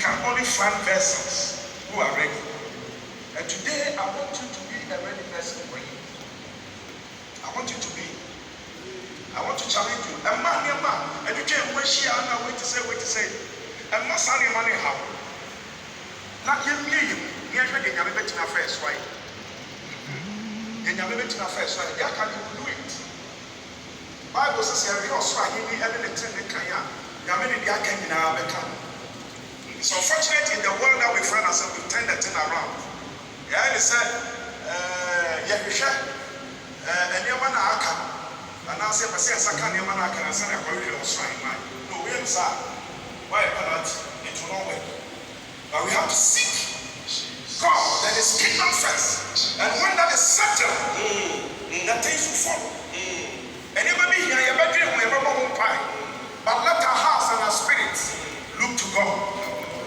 can only find vessels who are ready. And today, I want you to be a ready person for you. I want you to be. I want to challenge you. And you can't wait to say. And my son, money how. Not him, near the Yamabetina first, right? In Yamabetina first, right? Yeah, can you do it? Bible says, every Australia, you have an attendant Kaya. Yamini, the Akan in our become. It's unfortunate in the world that we find ourselves, we turn that thing around. Yeah, he said, Yahisha, and Yamana Aka, and I said, Sakan Yamana Aka, and I said, I'm going to Australia. No, we are why not? It will not work. But we have to seek God, that is kingdom first. And when that is settled, the things will follow. And you may be here, you may dream, you may be pie. But let our hearts and our spirits look to God.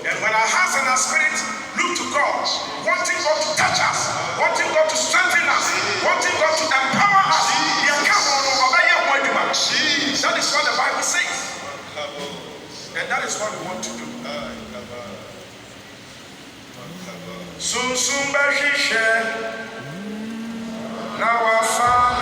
And when our hearts and our spirits look to God, wanting God to touch us, wanting God to strengthen us, wanting God to empower us, that is what the Bible says. And that is what we want to do. Soon now I found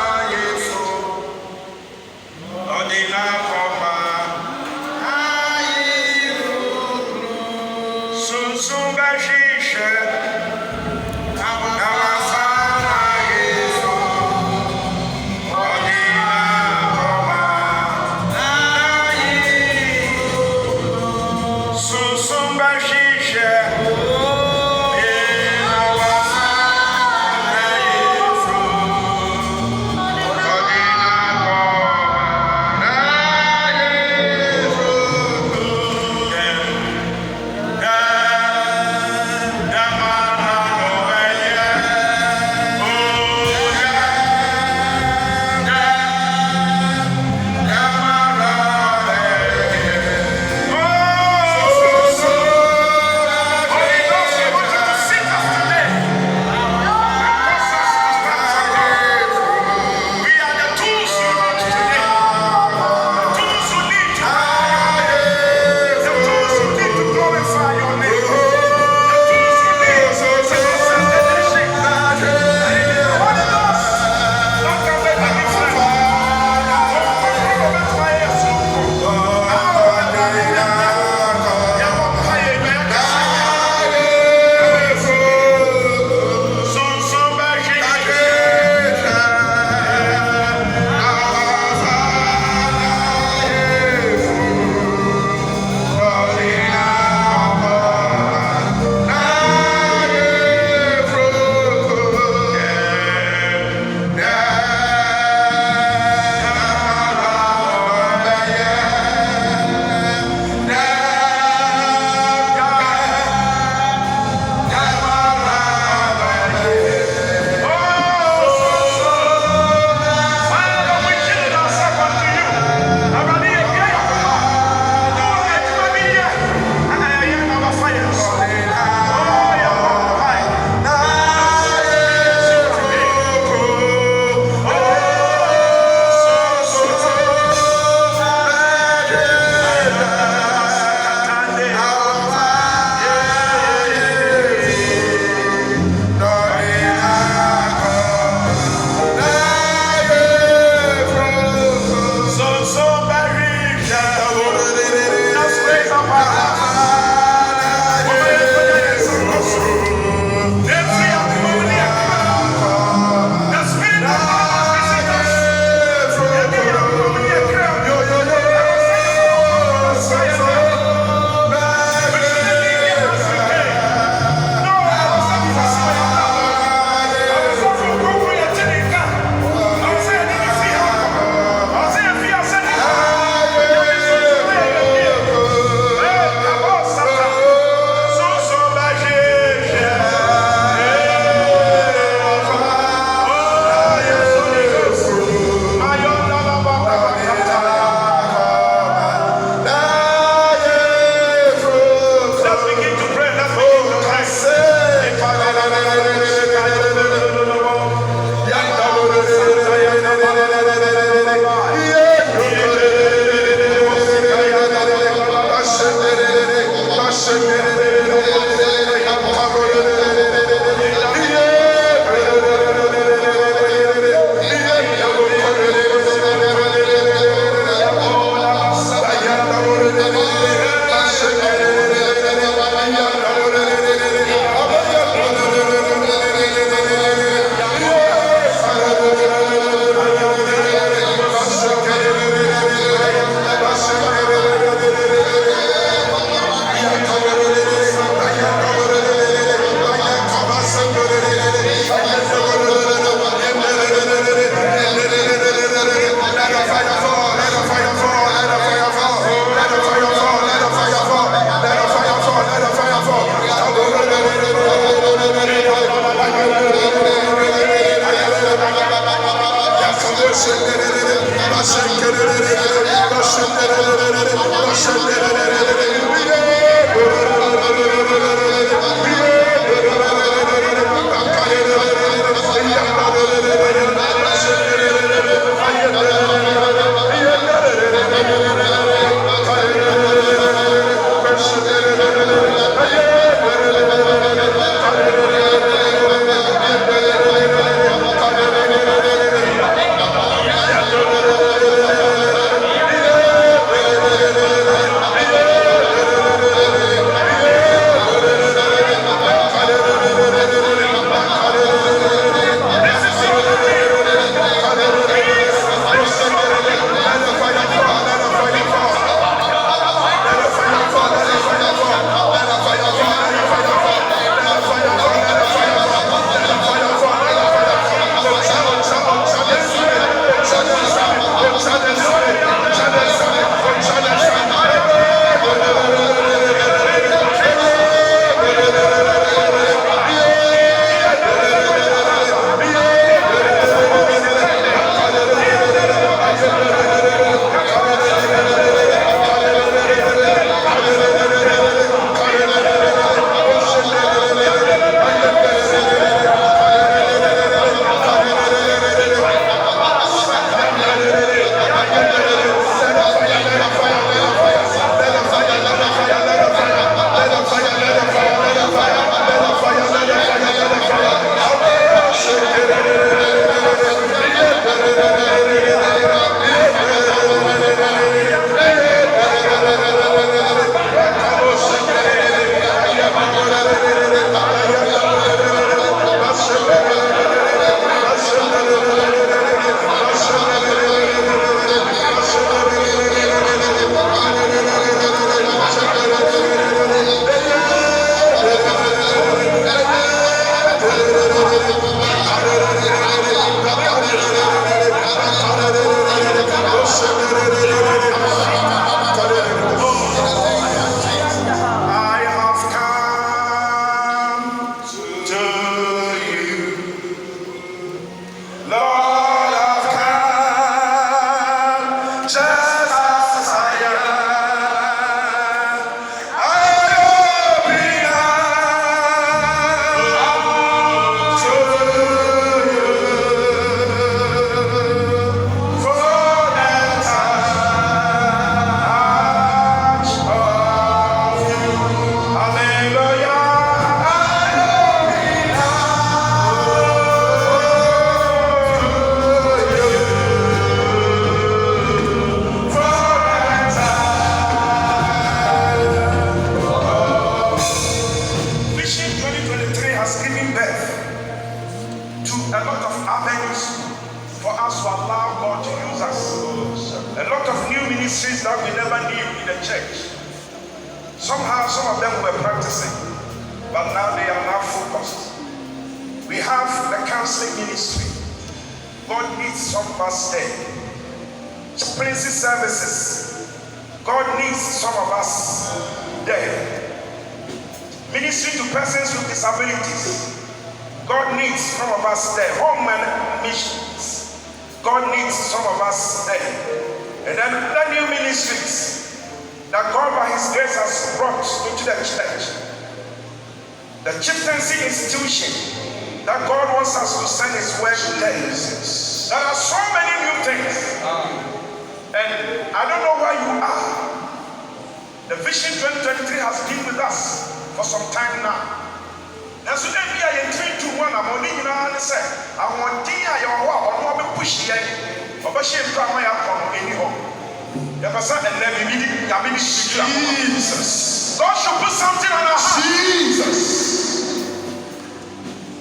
Jesus. God should put something on our heart. Jesus.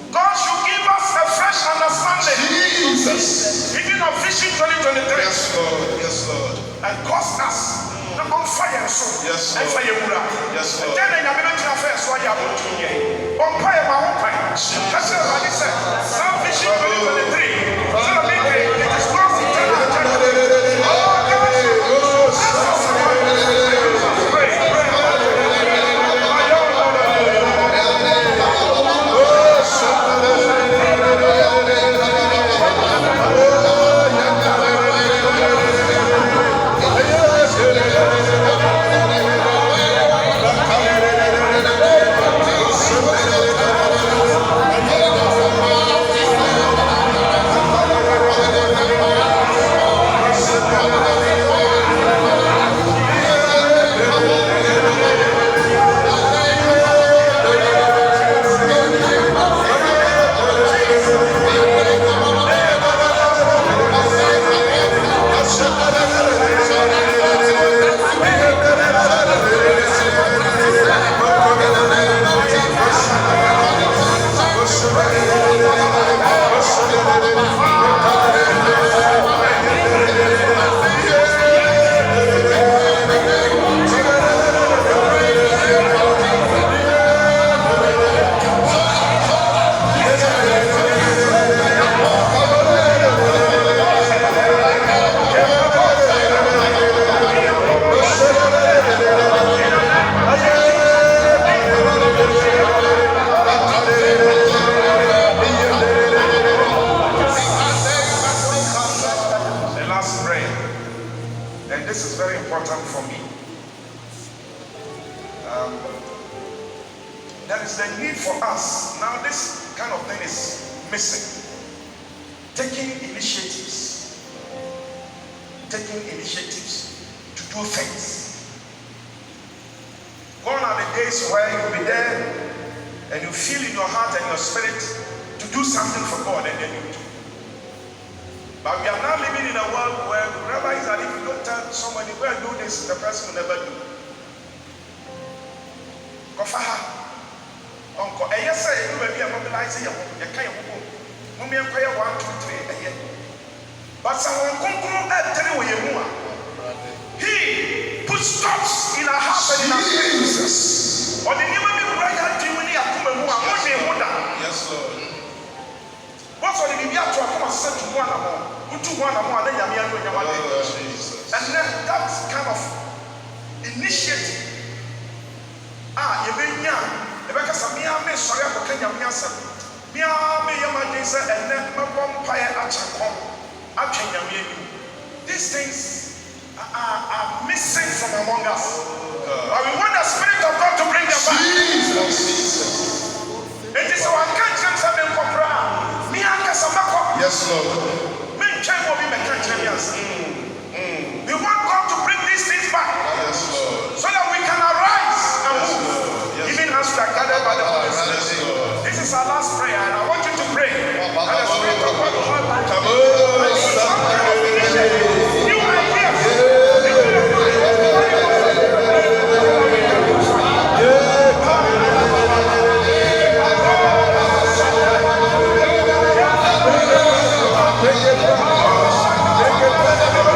God should give us a fresh understanding. Jesus. Even of Vision 2023. Yes, Lord. Yes, Lord. And cause us on fire so. Yes, Lord. And fire. Yes, Lord. Then I am first why you are on fire. That's what I said. Some Vision 2023. So it is God's eternal agenda. Oh, God. There is a need for us. Now this kind of thing is missing. Taking initiatives to do things. Gone are the days where you'll be there and you feel in your heart and your spirit to do something for God and then you do. But we are now living in a world where whoever is that if you don't tell somebody, go and do this, the person will never do. Uncle, I say you will be a mobilizing you can't move. Mummy and prayer 1, 2, 3 a year. But someone come tell you he put stops in our heart and in our Jesus. Or the name of the prayer doing it yes, Lord. What's all the media to come and say to one more, then and then that kind of initiative. You mean because I may sorry for Kenya Miasa. Mia may imagine and then vampire at Kenya. These things are missing from among us. But we want the Spirit of God to bring them back. It is our conscience and then yes, Lord. We want God to bring these things back. Yes, Lord. So that we can arise and move. Even as we are gathered by the Holy Spirit. This is our last prayer, and I want you to pray. And the Spirit of God will help you. New ideas. Take it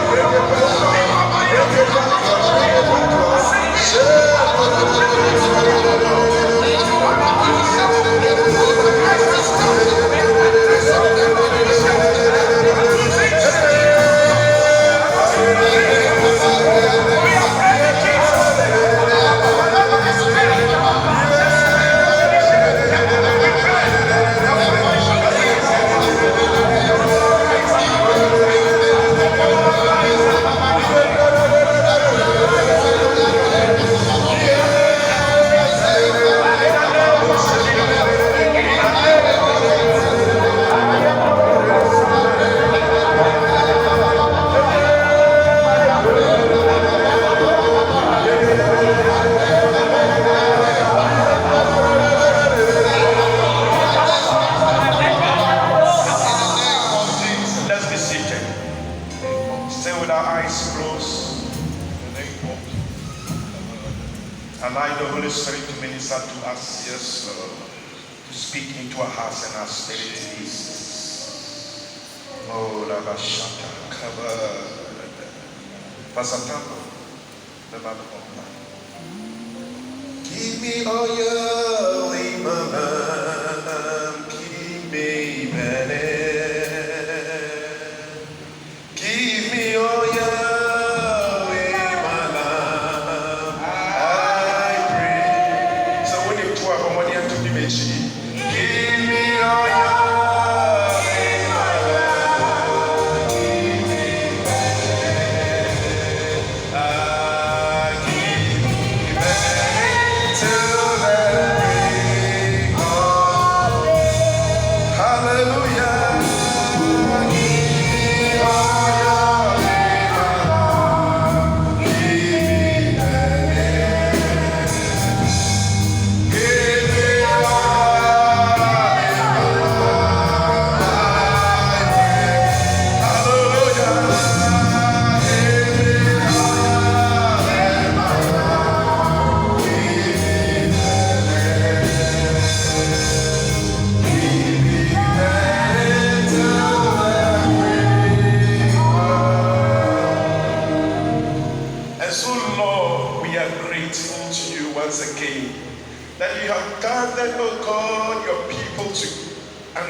Allow the Holy Spirit to minister to us, yes, Lord, to speak into our hearts and our spirits. Oh, Lava Shata, cover Pastor the Bible. Give me all your imam, give me better. Give me all your imam, I pray. So when you talk about money and to give me, give me all your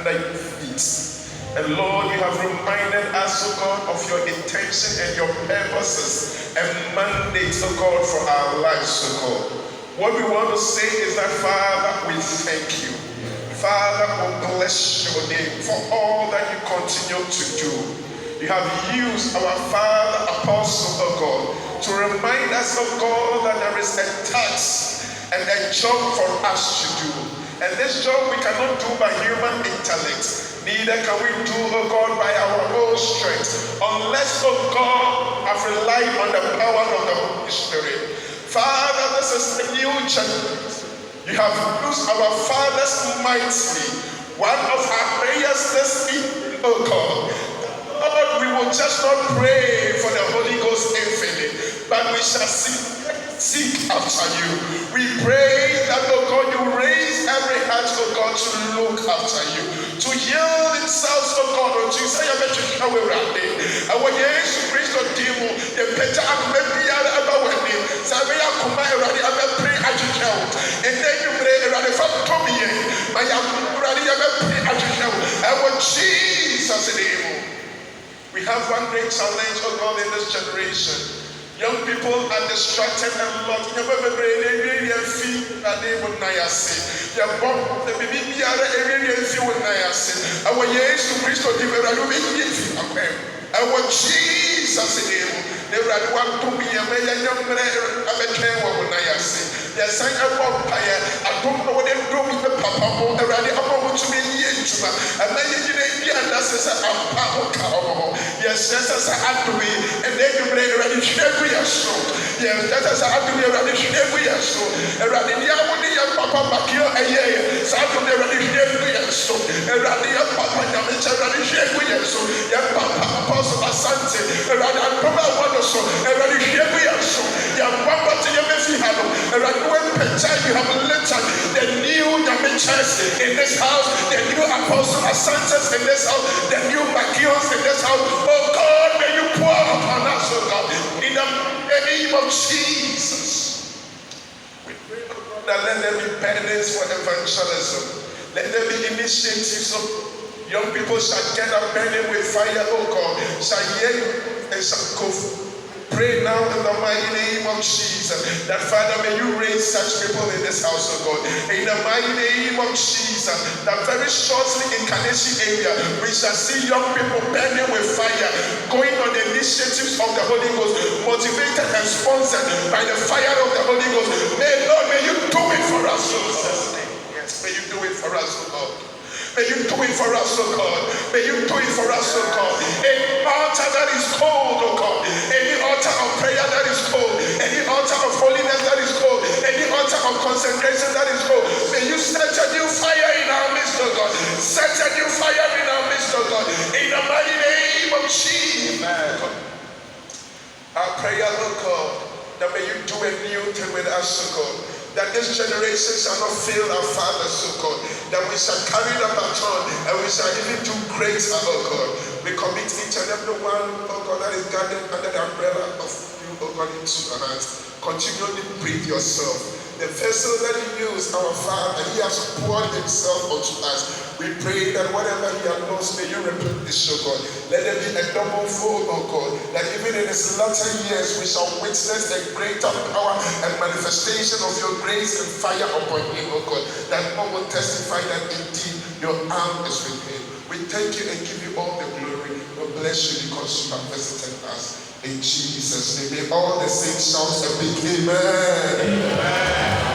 under your feet. And Lord, you have reminded us, oh God, of your intention and your purposes and mandates, oh God, for our lives, oh God. What we want to say is that, Father, we thank you. Father, we bless your name for all that you continue to do. You have used our Father, Apostle, oh God, to remind us, oh God, that there is a task and a job for us to do. And this job we cannot do by human intellect. Neither can we do, oh God, by our own strength. Unless, oh God, have relied on the power of the Holy Spirit. Father, this is a new generation. You have used our fathers mightily. One of our prayers this evening, oh God, Lord, we will just not pray for the Holy Ghost infinite, but we shall seek after you. We pray that, oh God, you raise every heart, oh God, to look after you, to yield themselves, oh God, unto you. Say, I bet you how we're running. And when you Christ or Demo, the better I'm maybe about when you say, I'm ready, I'm pray at your count. And then you pray around the front to me. I am ready, I'm pray at your count. And when Jesus name. We have one great challenge, oh God, in this generation. Young people are distracted and lost. You never really feel that they would not say. Your bomb, the baby, really feel what I say. I want Jesus to Christ to deliver you. I want Jesus in him. They were one to be a man, young man, I became what I say. They sang a vampire. I don't know what they're doing with Papa. I already about to be in Juma. And then you didn't get that says I'm power. Yes, that's as I had to be. And then you bring ready every show. Yes, that's as I had to be ready every show. And ready the young Papa back here a year. So I could be ready every show. And ready your Papa Yamicha ready every show. Young Papa Apostle Asante. And ready I'm probably one or so. And ready every show. Young Papa to your Messi Halo. And ready when you have lifted the new Yamichas in this house, the new Apostle Asantes in this house, the new Makios in this house. Oh God, may you pour upon us, oh God, in the name of Jesus. We pray, oh God, that let there be burdens for evangelism. Let there be initiatives of young people shall get up burning with fire, oh God, shall hear you and shall go. Pray now in the mighty name of Jesus that, Father, may you raise such people in this house, oh God. In the mighty name of Jesus, that very shortly in Kaneshie area, we shall see young people burning with fire, going on the initiatives of the Holy Ghost, motivated and sponsored by the fire of the Holy Ghost. Lord, may you do it for us, oh God. Yes, may you do it for us, oh God. May you do it for us, oh God. May you do it for us, oh God. Any altar that is cold, oh God. Any altar of prayer that is cold. Any altar of holiness that is cold. Any altar of consecration that is cold. May you set a new fire in our midst, oh God. Set a new fire in our midst, oh God. In the mighty name of Jesus. Our prayer, oh God, that may you do a new thing with us, us, O God, that this generation shall not fail our fathers, O God, that we shall carry the baton and we shall even do great, O God. We commit each and every one, O God, that is gathered under the umbrella of you, O God, into your hands. Continually breathe yourself. The vessel that you use, our Father, He has poured Himself unto us. We pray that whatever He has lost, may you replenish, O God. Let there be a double fold, O God, that even in His latter years we shall witness a greater power and manifestation of your grace and fire upon Him, O God, that all will testify that indeed your arm is with Him. We thank you and give you all the glory. We bless you because you have visited us. In Jesus' name, may all the saints shout a big amen. Amen.